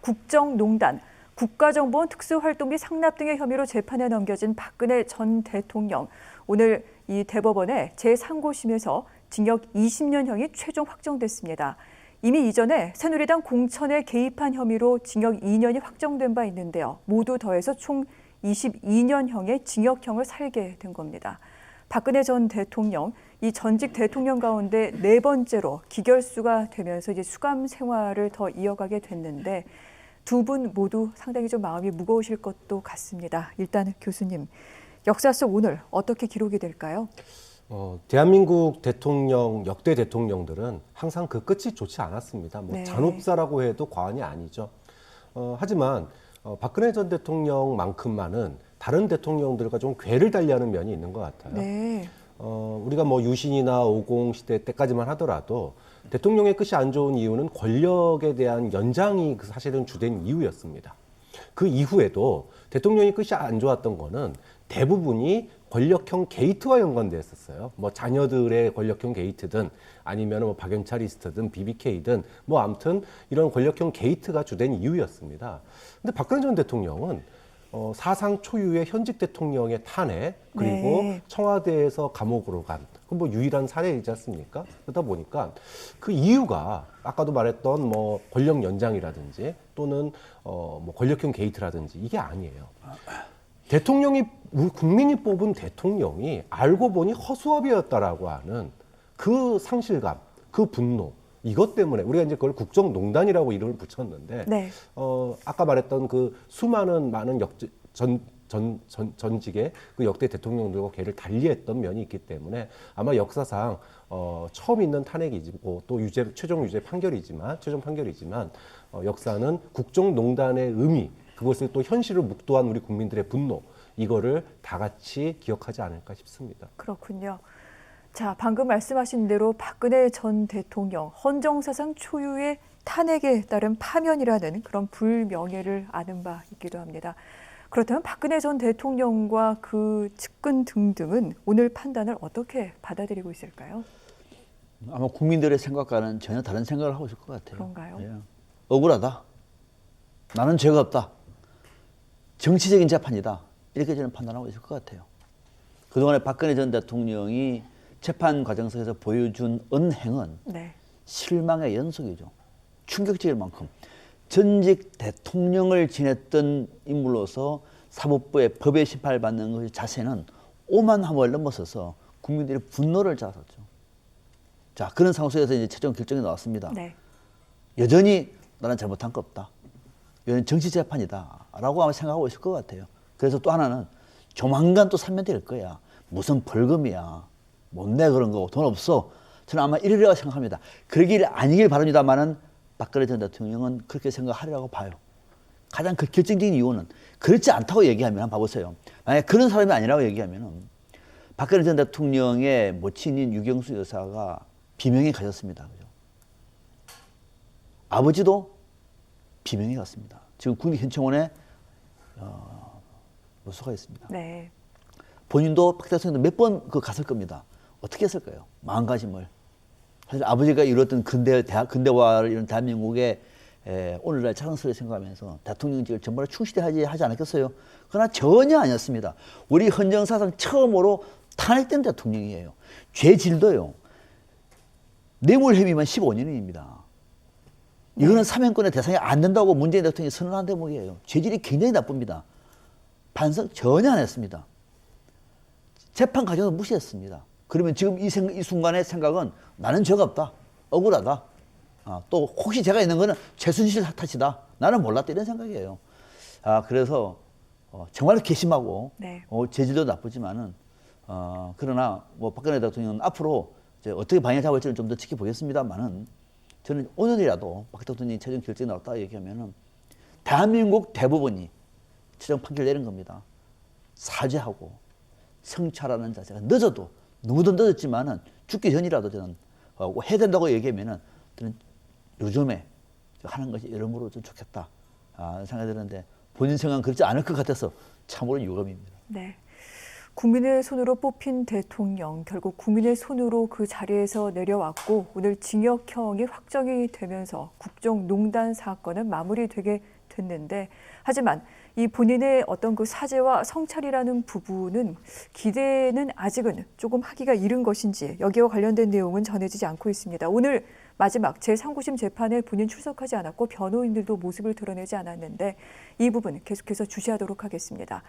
국정농단, 국가정보원 특수활동비 상납 등의 혐의로 재판에 넘겨진 박근혜 전 대통령. 오늘 이 대법원의 제3고심에서 징역 20년형이 최종 확정됐습니다. 이미 이전에 새누리당 공천에 개입한 혐의로 징역 2년이 확정된 바 있는데요. 모두 더해서 총 22년형의 징역형을 살게 된 겁니다. 박근혜 전 대통령, 이 전직 대통령 가운데 네 번째로 기결수가 되면서 이제 수감 생활을 더 이어가게 됐는데 두 분 모두 상당히 좀 마음이 무거우실 것도 같습니다. 일단 교수님, 역사 속 오늘 어떻게 기록이 될까요? 대한민국 대통령, 역대 대통령들은 항상 그 끝이 좋지 않았습니다. 네. 잔혹사라고 해도 과언이 아니죠. 하지만 박근혜 전 대통령만큼만은 다른 대통령들과 좀 궤를 달리하는 면이 있는 것 같아요. 네. 우리가 유신이나 50 시대 때까지만 하더라도 대통령의 끝이 안 좋은 이유는 권력에 대한 연장이 사실은 주된 이유였습니다. 그 이후에도 대통령의 끝이 안 좋았던 거는 대부분이 권력형 게이트와 연관돼 있었어요. 자녀들의 권력형 게이트든 아니면 박연차 리스트든 BBK든 아무튼 이런 권력형 게이트가 주된 이유였습니다. 근데 박근혜 전 대통령은 사상 초유의 현직 대통령의 탄핵 그리고 네. 청와대에서 감옥으로 간 유일한 사례이지 않습니까? 그러다 보니까 그 이유가 아까도 말했던 권력 연장이라든지 또는 권력형 게이트라든지 이게 아니에요. 대통령이 국민이 뽑은 대통령이 알고 보니 허수아비였다라고 하는 그 상실감, 그 분노 이것 때문에 우리가 이제 그걸 국정농단이라고 이름을 붙였는데 네. 아까 말했던 그 수많은 많은 전직의 그 역대 대통령들과 걔를 달리했던 면이 있기 때문에 아마 역사상 처음 있는 탄핵이고 또 최종 유죄 판결이지만 역사는 국정농단의 의미 그것을 또 현실을 묵도한 우리 국민들의 분노 이거를 다 같이 기억하지 않을까 싶습니다. 그렇군요. 자, 방금 말씀하신 대로 박근혜 전 대통령 헌정사상 초유의 탄핵에 따른 파면이라는 그런 불명예를 아는 바 있기도 합니다. 그렇다면 박근혜 전 대통령과 그 측근 등등은 오늘 판단을 어떻게 받아들이고 있을까요? 아마 국민들의 생각과는 전혀 다른 생각을 하고 있을 것 같아요. 그런가요? 예. 억울하다. 나는 죄가 없다. 정치적인 재판이다. 이렇게 저는 판단하고 있을 것 같아요. 그동안에 박근혜 전 대통령이 재판 과정 속에서 보여준 언행은 네. 실망의 연속이죠. 충격적일 만큼 전직 대통령을 지냈던 인물로서 사법부의 법의 심판을 받는 그 자세는 오만함을 넘어서서 국민들의 분노를 자았었죠. 자, 그런 상황 속에서 이제 최종 결정이 나왔습니다. 네. 여전히 나는 잘못한 거 없다. 이건 정치 재판이다라고 아마 생각하고 있을 것 같아요. 그래서 또 하나는 조만간 또 사면될 거야. 무슨 벌금이야. 못 내 그런 거고 돈 없어. 저는 아마 이러리라고 생각합니다. 그러길 아니길 바랍니다만은 박근혜 전 대통령은 그렇게 생각하리라고 봐요. 가장 그 결정적인 이유는 그렇지 않다고 얘기하면 한번 봐보세요. 만약에 그런 사람이 아니라고 얘기하면은 박근혜 전 대통령의 모친인 유경수 여사가 비명에 가셨습니다. 그죠? 아버지도 비명에 갔습니다. 지금 국립현충원에 노소가 있습니다. 네. 본인도 박 대통령도 몇 번 갔을 겁니다. 어떻게 했을까요? 마음가짐을. 사실 아버지가 이뤘던 근대화를 이런 대한민국의 오늘날 자랑스레 생각하면서 대통령직을 전부 충실히 하지 않았겠어요? 그러나 전혀 아니었습니다. 우리 헌정사상 처음으로 탄핵된 대통령이에요. 죄질도요. 뇌물혐의만 15년입니다. 이거는 사면권의 대상이 안 된다고 문재인 대통령이 선언한 대목이에요. 죄질이 굉장히 나쁩니다. 반성 전혀 안 했습니다. 재판 과정을 무시했습니다. 그러면 지금 이 순간의 생각은 나는 죄가 없다. 억울하다. 또 혹시 죄가 있는 거는 최순실 탓이다. 나는 몰랐다. 이런 생각이에요. 그래서 정말 괘씸하고 네. 재질도 나쁘지만은 그러나 박근혜 대통령은 앞으로 이제 어떻게 방향 잡을지는 좀 더 지켜보겠습니다만은 저는 오늘이라도 박 대통령이 최종 결정이 나왔다 얘기하면은 대한민국 대부분이 최종 판결 내린 겁니다. 사죄하고 성찰하는 자세가 늦어도 너무도 늦었지만은 죽기 전이라도 저는 해야 된다고 얘기하면은 저는 요즘에 하는 것이 여러모로 좀 좋겠다 생각이 드는데 본인 생각은 그렇지 않을 것 같아서 참으로 유감입니다. 네. 국민의 손으로 뽑힌 대통령, 결국 국민의 손으로 그 자리에서 내려왔고 오늘 징역형이 확정이 되면서 국정농단 사건은 마무리되게 됐는데, 하지만 이 본인의 어떤 그 사죄와 성찰이라는 부분은 기대는 아직은 조금 하기가 이른 것인지 여기와 관련된 내용은 전해지지 않고 있습니다. 오늘 마지막 제3구심 재판에 본인 출석하지 않았고 변호인들도 모습을 드러내지 않았는데 이 부분 계속해서 주시하도록 하겠습니다.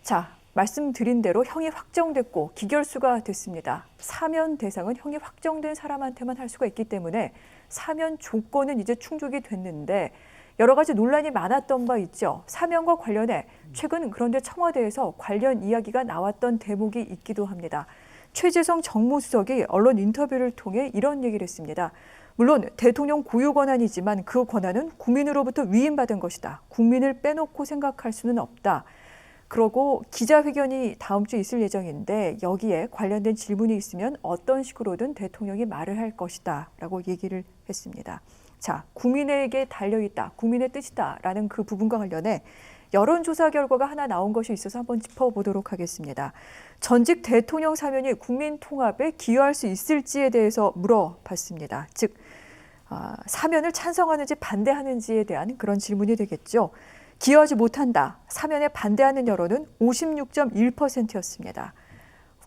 자, 말씀드린 대로 형이 확정됐고 기결수가 됐습니다. 사면 대상은 형이 확정된 사람한테만 할 수가 있기 때문에 사면 조건은 이제 충족이 됐는데 여러 가지 논란이 많았던 바 있죠. 사면과 관련해 최근 그런데 청와대에서 관련 이야기가 나왔던 대목이 있기도 합니다. 최재성 정무수석이 언론 인터뷰를 통해 이런 얘기를 했습니다. 물론 대통령 고유 권한이지만 그 권한은 국민으로부터 위임받은 것이다. 국민을 빼놓고 생각할 수는 없다. 그러고 기자회견이 다음 주에 있을 예정인데 여기에 관련된 질문이 있으면 어떤 식으로든 대통령이 말을 할 것이다 라고 얘기를 했습니다. 자, 국민에게 달려있다, 국민의 뜻이다라는 그 부분과 관련해 여론조사 결과가 하나 나온 것이 있어서 한번 짚어보도록 하겠습니다. 전직 대통령 사면이 국민 통합에 기여할 수 있을지에 대해서 물어봤습니다. 즉, 사면을 찬성하는지 반대하는지에 대한 그런 질문이 되겠죠. 기여하지 못한다, 사면에 반대하는 여론은 56.1%였습니다.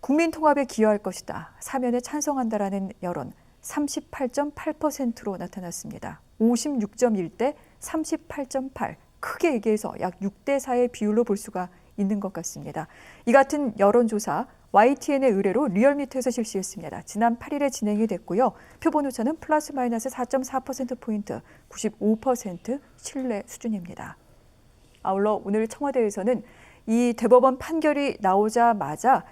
국민 통합에 기여할 것이다, 사면에 찬성한다라는 여론 38.8%로 나타났습니다. 56.1대 38.8, 크게 얘기해서 약 6대 4의 비율로 볼 수가 있는 것 같습니다. 이 같은 여론조사 YTN의 의뢰로 리얼미터에서 실시했습니다. 지난 8일에 진행이 됐고요. 표본 오차는 플러스 마이너스 4.4%포인트, 95% 신뢰 수준입니다. 아울러 오늘 청와대에서는 이 대법원 판결이 나오자마자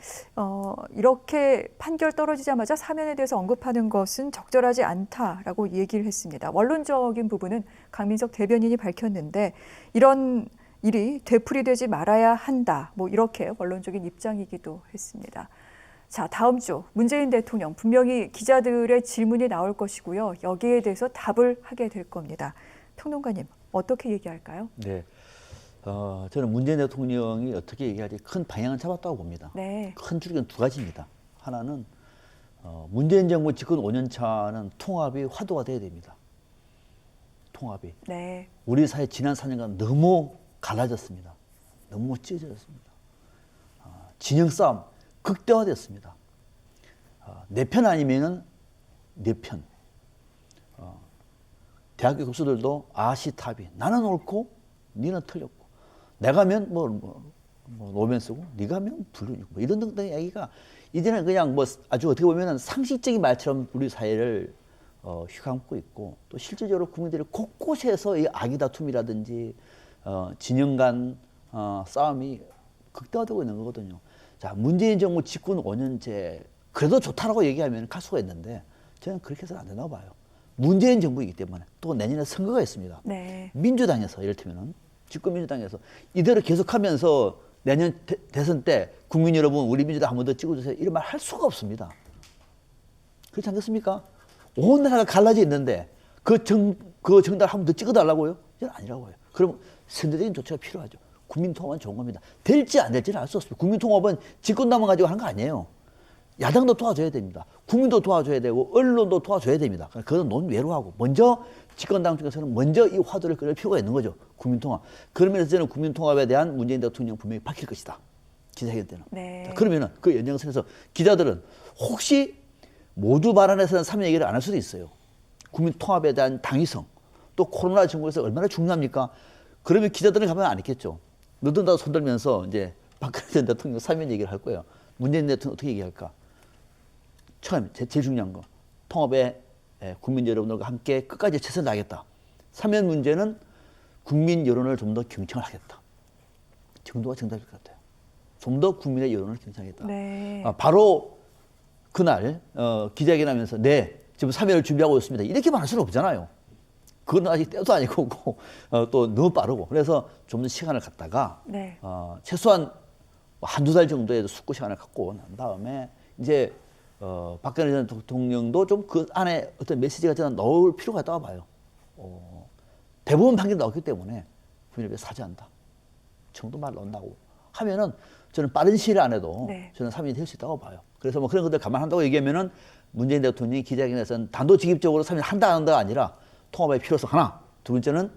이렇게 판결 떨어지자마자 사면에 대해서 언급하는 것은 적절하지 않다라고 얘기를 했습니다. 원론적인 부분은 강민석 대변인이 밝혔는데 이런 일이 되풀이되지 말아야 한다. 뭐 이렇게 원론적인 입장이기도 했습니다. 자, 다음 주 문재인 대통령 분명히 기자들의 질문이 나올 것이고요. 여기에 대해서 답을 하게 될 겁니다. 평론가님, 어떻게 얘기할까요? 네. 저는 문재인 대통령이 어떻게 얘기할지 큰 방향을 잡았다고 봅니다. 네. 큰 줄기는 두 가지입니다. 하나는 문재인 정부 집권 5년 차는 통합이 화두가 돼야 됩니다. 통합이. 네. 우리 사회 지난 4년간 너무 갈라졌습니다. 너무 찢어졌습니다. 진영 싸움 극대화됐습니다. 내 편 아니면은 내 편. 대학교 교수들도 아시타비. 나는 옳고 니는 틀렸고. 내가 하면 노면 쓰고 네가 하면 불륜이고 뭐 이런 등등의 이야기가 이제는 그냥 뭐 아주 어떻게 보면은 상식적인 말처럼 우리 사회를 휘감고 있고, 또 실질적으로 국민들이 곳곳에서 이 악의 다툼이라든지 진영 간 싸움이 극대화되고 있는 거거든요. 자, 문재인 정부 집권 5년째 그래도 좋다라고 얘기하면 갈 수가 있는데 저는 그렇게 해서는 안 된다고 봐요. 문재인 정부이기 때문에 또 내년에 선거가 있습니다. 네. 민주당에서 이를테면은 집권민주당에서 이대로 계속하면서 내년 대선 때 국민 여러분 우리 민주당 한 번 더 찍어주세요 이런 말 할 수가 없습니다. 그렇지 않겠습니까? 온 나라가 갈라져 있는데 그 정당 한 번 더 찍어달라고요? 이건 아니라고 해요. 그럼 선제적인 조치가 필요하죠. 국민 통합은 좋은 겁니다. 될지 안 될지는 알 수 없습니다. 국민 통합은 집권당만 가지고 하는 거 아니에요. 야당도 도와줘야 됩니다. 국민도 도와줘야 되고 언론도 도와줘야 됩니다. 그건 논외로 하고 먼저 집권당 중에서는 먼저 이 화두를 끌 필요가 있는 거죠. 국민통합. 그러면서 저는 국민통합에 대한 문재인 대통령 분명히 밝힐 것이다. 기자회견 때는. 네. 자, 그러면은 그 연장선에서 기자들은 혹시 모두 발언에서는 사면 얘기를 안 할 수도 있어요. 국민통합에 대한 당위성, 또 코로나 정부에서 얼마나 중요합니까? 그러면 기자들은 가면 안 했겠죠. 너든 나도 손들면서 이제 박근혜 전 대통령 사면 얘기를 할 거예요. 문재인 대통령 어떻게 얘기할까? 처음 제일 중요한 거, 통합에 국민 여러분들과 함께 끝까지 최선을 다하겠다. 사면 문제는 국민 여론을 좀 더 경청을 하겠다. 정도가 정답일 것 같아요. 좀 더 국민의 여론을 경청하겠다. 네. 바로 그날 기자회견하면서 네, 지금 사면을 준비하고 있습니다. 이렇게 말할 수는 없잖아요. 그건 아직 때도 아니고 또 너무 빠르고, 그래서 좀 더 시간을 갖다가 네. 최소한 한두 달 정도의 숙고 시간을 갖고 난 다음에 이제 박근혜 전 대통령도 좀 그 안에 어떤 메시지가 저는 넣을 필요가 있다고 봐요. 대법원 판결이 나왔기 때문에 국민을 위해 사죄한다. 정도 말 넣는다고 하면은 저는 빠른 시일 안에도 네. 저는 3년이 될 수 있다고 봐요. 그래서 뭐 그런 것들 감안한다고 얘기하면은 문재인 대통령이 기자회견에서는 단도직입적으로 3년 한다 안 한다가 아니라 통합의 필요성 하나. 두 번째는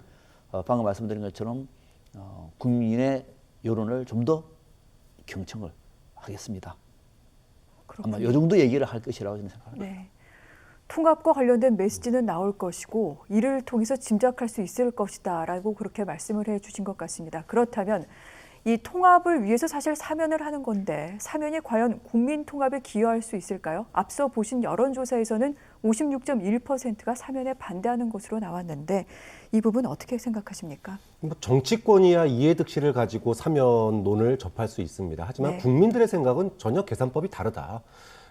방금 말씀드린 것처럼 국민의 여론을 좀 더 경청을 하겠습니다. 그렇군요. 아마 이 정도 얘기를 할 것이라고 저는 생각합니다. 네. 통합과 관련된 메시지는 나올 것이고 이를 통해서 짐작할 수 있을 것이다라고 그렇게 말씀을 해주신 것 같습니다. 그렇다면 이 통합을 위해서 사실 사면을 하는 건데 사면이 과연 국민 통합에 기여할 수 있을까요? 앞서 보신 여론조사에서는 56.1%가 사면에 반대하는 것으로 나왔는데 이 부분 어떻게 생각하십니까? 뭐 정치권이야 이해득실을 가지고 사면론을 접할 수 있습니다. 하지만 네. 국민들의 생각은 전혀 계산법이 다르다.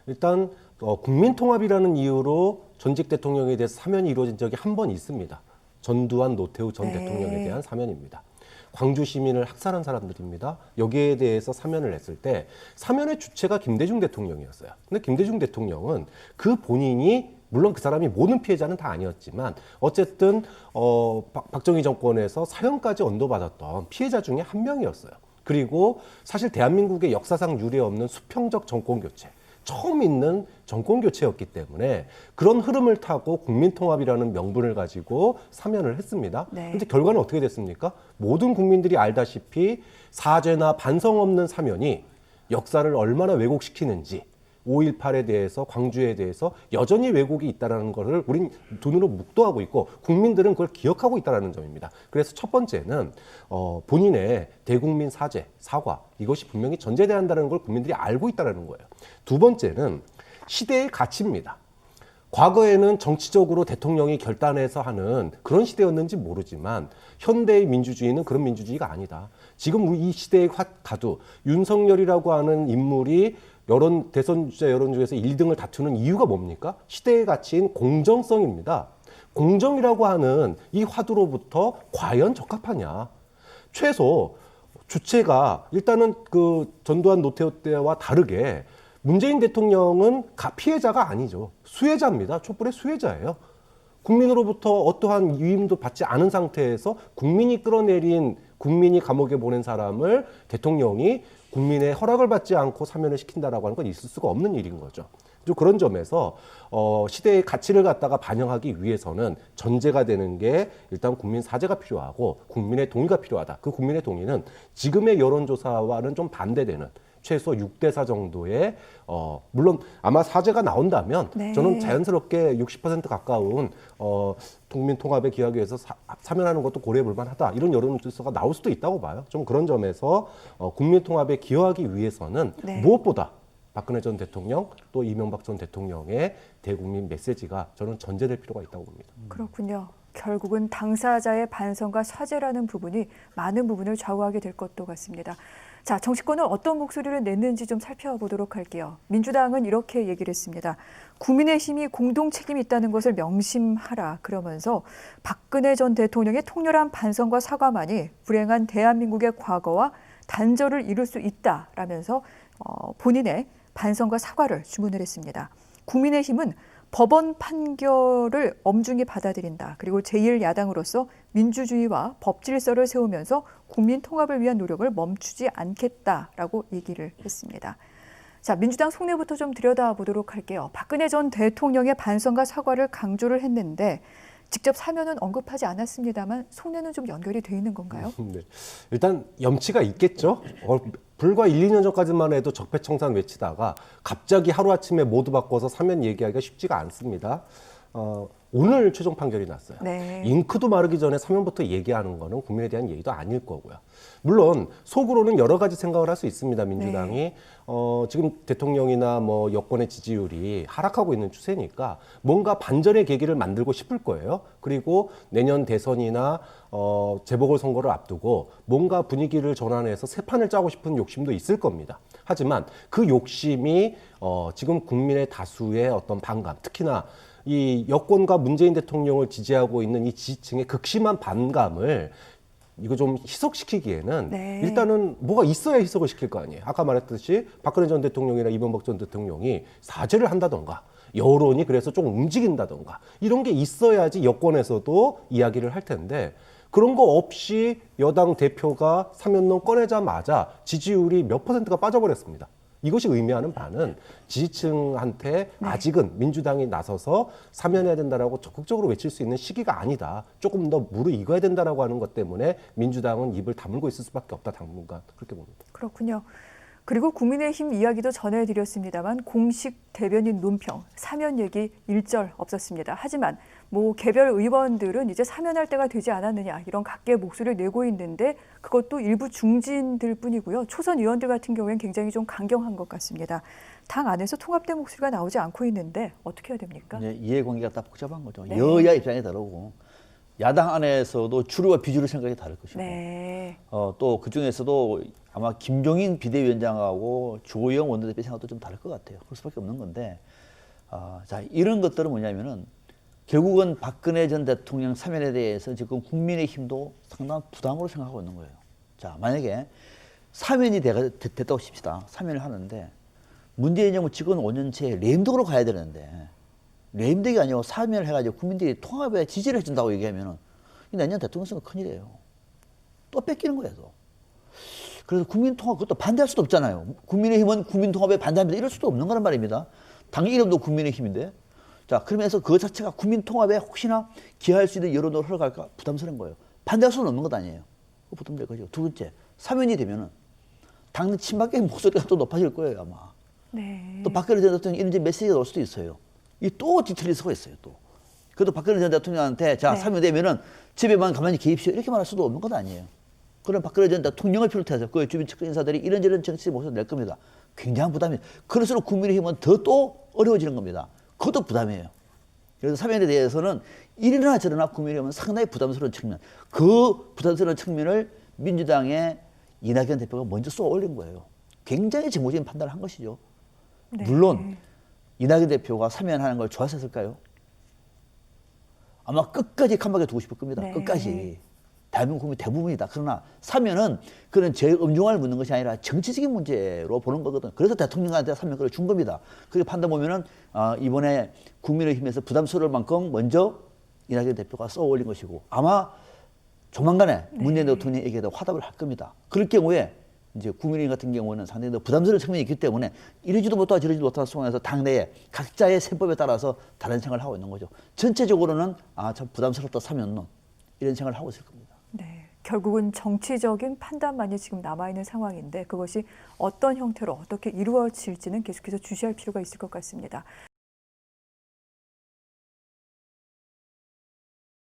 일단 국민통합이라는 이유로 전직 대통령에 대해서 사면이 이루어진 적이 한 번 있습니다. 전두환, 노태우 전 네. 대통령에 대한 사면입니다. 광주 시민을 학살한 사람들입니다. 여기에 대해서 사면을 했을 때 사면의 주체가 김대중 대통령이었어요. 근데 김대중 대통령은 그 본인이 물론 그 사람이 모든 피해자는 다 아니었지만 어쨌든 박정희 정권에서 사형까지 언도받았던 피해자 중에 한 명이었어요. 그리고 사실 대한민국의 역사상 유례 없는 수평적 정권 교체, 처음 있는 정권 교체였기 때문에 그런 흐름을 타고 국민통합이라는 명분을 가지고 사면을 했습니다. 네. 그런데 결과는 어떻게 됐습니까? 모든 국민들이 알다시피 사죄나 반성 없는 사면이 역사를 얼마나 왜곡시키는지 5.18에 대해서 광주에 대해서 여전히 왜곡이 있다는 것을 우린 눈으로 묵도하고 있고 국민들은 그걸 기억하고 있다는 점입니다. 그래서 첫 번째는 본인의 대국민 사죄, 사과 이것이 분명히 전제돼야 한다는 걸 국민들이 알고 있다는 거예요. 두 번째는 시대의 가치입니다. 과거에는 정치적으로 대통령이 결단해서 하는 그런 시대였는지 모르지만 현대의 민주주의는 그런 민주주의가 아니다. 지금 이 시대의 가두 윤석열이라고 하는 인물이 대선 주자 여론 중에서 1등을 다투는 이유가 뭡니까? 시대의 가치인 공정성입니다. 공정이라고 하는 이 화두로부터 과연 적합하냐? 최소 주체가 일단은 그 전두환 노태우 때와 다르게 문재인 대통령은 피해자가 아니죠. 수혜자입니다. 촛불의 수혜자예요. 국민으로부터 어떠한 위임도 받지 않은 상태에서 국민이 끌어내린 국민이 감옥에 보낸 사람을 대통령이 국민의 허락을 받지 않고 사면을 시킨다라고 하는 건 있을 수가 없는 일인 거죠. 그런 점에서 시대의 가치를 갖다가 반영하기 위해서는 전제가 되는 게 일단 국민 사죄가 필요하고 국민의 동의가 필요하다. 그 국민의 동의는 지금의 여론조사와는 좀 반대되는 최소 6대4 정도의 물론 아마 사죄가 나온다면 네. 저는 자연스럽게 60% 가까운 국민 통합에 기하기 위해서 사면하는 것도 고려해 볼 만하다. 이런 여론조사가 나올 수도 있다고 봐요. 좀 그런 점에서 국민 통합에 기여하기 위해서는 네. 무엇보다 박근혜 전 대통령 또 이명박 전 대통령의 대국민 메시지가 저는 전제될 필요가 있다고 봅니다. 그렇군요. 결국은 당사자의 반성과 사죄라는 부분이 많은 부분을 좌우하게 될 것도 같습니다. 자, 정치권은 어떤 목소리를 냈는지 좀 살펴보도록 할게요. 민주당은 이렇게 얘기를 했습니다. 국민의힘이 공동 책임이 있다는 것을 명심하라 그러면서 박근혜 전 대통령의 통렬한 반성과 사과만이 불행한 대한민국의 과거와 단절을 이룰 수 있다라면서 본인의 반성과 사과를 주문을 했습니다. 국민의힘은 법원 판결을 엄중히 받아들인다. 그리고 제1야당으로서 민주주의와 법 질서를 세우면서 국민 통합을 위한 노력을 멈추지 않겠다라고 얘기를 했습니다. 자, 민주당 속내부터 좀 들여다보도록 할게요. 박근혜 전 대통령의 반성과 사과를 강조를 했는데 직접 사면은 언급하지 않았습니다만 속내는 좀 연결이 돼 있는 건가요? 네. 일단 염치가 있겠죠. 불과 1, 2년 전까지만 해도 적폐청산 외치다가 갑자기 하루아침에 모두 바꿔서 사면 얘기하기가 쉽지가 않습니다. 오늘 최종 판결이 났어요. 네. 잉크도 마르기 전에 사면부터 얘기하는 거는 국민에 대한 예의도 아닐 거고요. 물론 속으로는 여러 가지 생각을 할 수 있습니다. 민주당이 네. 지금 대통령이나 뭐 여권의 지지율이 하락하고 있는 추세니까 뭔가 반전의 계기를 만들고 싶을 거예요. 그리고 내년 대선이나 재보궐선거를 앞두고 뭔가 분위기를 전환해서 새 판을 짜고 싶은 욕심도 있을 겁니다. 하지만 그 욕심이 지금 국민의 다수의 어떤 반감, 특히나 이 여권과 문재인 대통령을 지지하고 있는 이 지지층의 극심한 반감을 이거 좀 희석시키기에는 네. 일단은 뭐가 있어야 희석을 시킬 거 아니에요. 아까 말했듯이 박근혜 전 대통령이나 이명박 전 대통령이 사죄를 한다던가 여론이 그래서 좀 움직인다던가 이런 게 있어야지 여권에서도 이야기를 할 텐데 그런 거 없이 여당 대표가 사면론 꺼내자마자 지지율이 몇 %가 빠져버렸습니다. 이것이 의미하는 바는 지지층한테 아직은 민주당이 나서서 사면해야 된다라고 적극적으로 외칠 수 있는 시기가 아니다. 조금 더 무르익어야 된다라고 하는 것 때문에 민주당은 입을 다물고 있을 수밖에 없다. 당분간 그렇게 봅니다. 그렇군요. 그리고 국민의힘 이야기도 전해드렸습니다만 공식 대변인 논평, 사면 얘기 일절 없었습니다. 하지만 뭐 개별 의원들은 이제 사면할 때가 되지 않았느냐 이런 각계의 목소리를 내고 있는데 그것도 일부 중진들 뿐이고요. 초선 의원들 같은 경우에는 굉장히 좀 강경한 것 같습니다. 당 안에서 통합된 목소리가 나오지 않고 있는데 어떻게 해야 됩니까? 이제 이해관계가 다 복잡한 거죠. 네. 여야 입장이 다르고 야당 안에서도 주류와 비주류 생각이 다를 것이고 네. 또 그중에서도 아마 김종인 비대위원장하고 주호영 원내대표 생각도 좀 다를 것 같아요. 그럴 수밖에 없는 건데 자 이런 것들은 뭐냐면은 결국은 박근혜 전 대통령 사면에 대해서 지금 국민의힘도 상당한 부담으로 생각하고 있는 거예요. 자 만약에 사면이 됐다고 칩시다. 사면을 하는데 문재인 정부 집권 5년째 레임덕으로 가야 되는데 레임덕이 아니고 사면을 해가지고 국민들이 통합에 지지를 해준다고 얘기하면은 내년 대통령 선거 큰일이에요. 또 뺏기는 거예요. 또. 그래서 국민통합 그것도 반대할 수도 없잖아요. 국민의힘은 국민통합에 반대합니다. 이럴 수도 없는 거란 말입니다. 당 이름도 국민의힘인데. 자 그러면서 그 자체가 국민통합에 혹시나 기여할 수 있는 여론으로 흘러갈까 부담스러운 거예요. 반대할 수는 없는 것 아니에요. 부담될 거죠. 두 번째, 사면이 되면은 당 친박계 목소리가 또 높아질 거예요 아마. 네. 또 박근혜 전 대통령 이런 메시지가 올 수도 있어요. 이 또 뒤틀릴 수가 있어요 또. 그래도 박근혜 전 대통령한테 자 네. 사면되면은 집에만 가만히 개입시오 이렇게 말할 수도 없는 것 아니에요. 그럼 박근혜 전 대통령을 비롯해서 그 주변 측근 인사들이 이런저런 정치적 모습을 낼 겁니다. 굉장한 부담이. 그럴수록 국민의힘은 더 또 어려워지는 겁니다. 그것도 부담이에요. 그래서 사면에 대해서는 이러나 저러나 국민의힘은 상당히 부담스러운 측면. 그 부담스러운 측면을 민주당의 이낙연 대표가 먼저 쏘아 올린 거예요. 굉장히 정무적인 판단을 한 것이죠. 네. 물론 이낙연 대표가 사면하는 걸 좋아했을까요? 아마 끝까지 칸막에 두고 싶을 겁니다. 네. 끝까지. 대한민국 국민 대부분이다. 그러나 사면은 그런 제 음종을 묻는 것이 아니라 정치적인 문제로 보는 거거든. 그래서 대통령한테 사면권을 준 겁니다. 그렇게 판단 보면은 이번에 국민의힘에서 부담스러울 만큼 먼저 이낙연 대표가 쏘아 올린 것이고 아마 조만간에 문재인 대통령에게도 화답을 할 겁니다. 그럴 경우에 이제 국민의힘 같은 경우는 상당히 더 부담스러운 측면이 있기 때문에 이러지도 못하고 저러지도 못하는 상황에서 당내에 각자의 세법에 따라서 다른 생각을 하고 있는 거죠. 전체적으로는 참 부담스럽다 사면론 이런 생각을 하고 있을 겁니다. 네. 결국은 정치적인 판단만이 지금 남아있는 상황인데 그것이 어떤 형태로 어떻게 이루어질지는 계속해서 주시할 필요가 있을 것 같습니다.